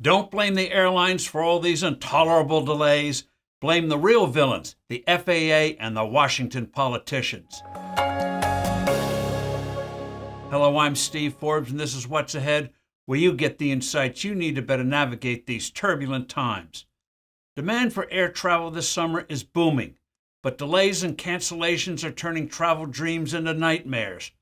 Don't blame the airlines for all these intolerable delays. Blame the real villains, the FAA and the Washington politicians. Hello, I'm Steve Forbes, and this is What's Ahead, where you get the insights you need to better navigate these turbulent times. Demand for air travel this summer is booming, but delays and cancellations are turning travel dreams into nightmares.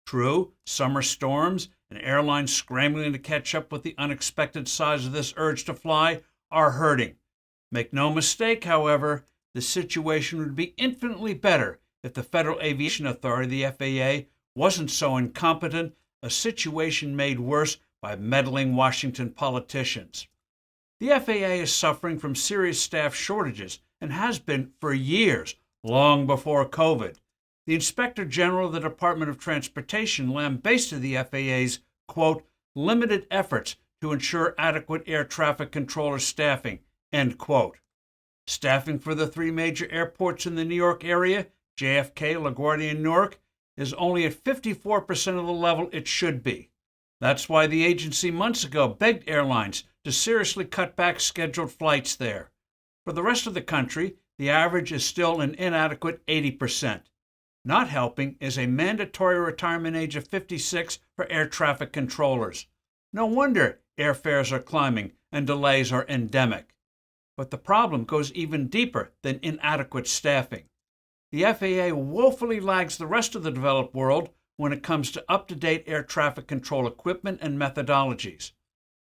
True, summer storms and airlines scrambling to catch up with the unexpected size of this urge to fly are hurting. Make no mistake, however, the situation would be infinitely better if the Federal Aviation Authority, the FAA, wasn't so incompetent, a situation made worse by meddling Washington politicians. The FAA is suffering from serious staff shortages and has been for years, long before COVID. The Inspector General of the Department of Transportation lambasted the FAA's, quote, limited efforts to ensure adequate air traffic controller staffing, end quote. Staffing for the three major airports in the New York area, JFK, LaGuardia, and Newark, is only at 54% of the level it should be. That's why the agency months ago begged airlines to seriously cut back scheduled flights there. For the rest of the country, the average is still an inadequate 80%. Not helping is a mandatory retirement age of 56 for air traffic controllers. No wonder airfares are climbing and delays are endemic. But the problem goes even deeper than inadequate staffing. The FAA woefully lags the rest of the developed world when it comes to up-to-date air traffic control equipment and methodologies.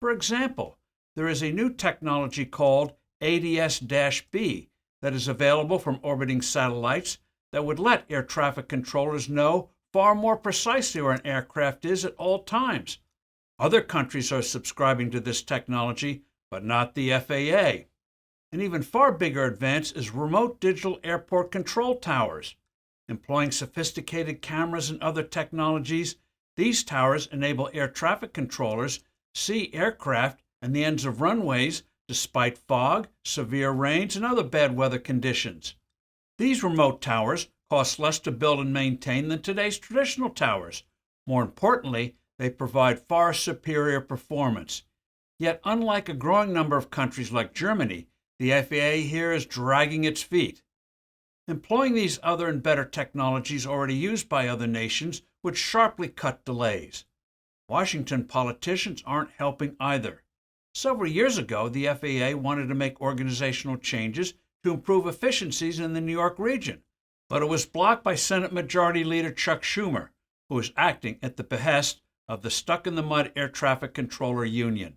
For example, there is a new technology called ADS-B that is available from orbiting satellites that would let air traffic controllers know far more precisely where an aircraft is at all times. Other countries are subscribing to this technology, but not the FAA. An even far bigger advance is remote digital airport control towers. Employing sophisticated cameras and other technologies, these towers enable air traffic controllers see aircraft and the ends of runways despite fog, severe rains, and other bad weather conditions. These remote towers cost less to build and maintain than today's traditional towers. More importantly, they provide far superior performance. Yet, unlike a growing number of countries like Germany, the FAA here is dragging its feet. Employing these other and better technologies already used by other nations would sharply cut delays. Washington politicians aren't helping either. Several years ago, the FAA wanted to make organizational changes to improve efficiencies in the New York region, but it was blocked by Senate Majority Leader Chuck Schumer, who was acting at the behest of the stuck-in-the-mud air traffic controller union.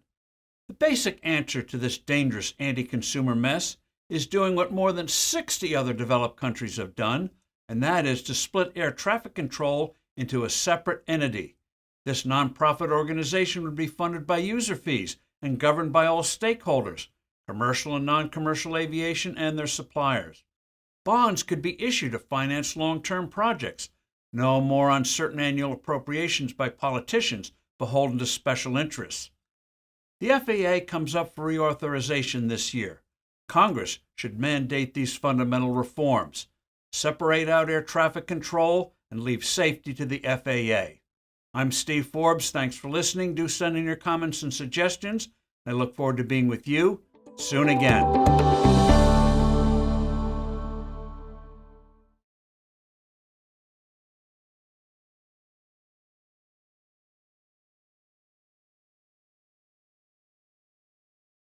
The basic answer to this dangerous anti-consumer mess is doing what more than 60 other developed countries have done, and that is to split air traffic control into a separate entity. This nonprofit organization would be funded by user fees and governed by all stakeholders, commercial and non-commercial aviation and their suppliers. Bonds could be issued to finance long-term projects. No more uncertain annual appropriations by politicians beholden to special interests. The FAA comes up for reauthorization this year. Congress should mandate these fundamental reforms, separate out air traffic control, and leave safety to the FAA. I'm Steve Forbes. Thanks for listening. Do send in your comments and suggestions. I look forward to being with you soon again.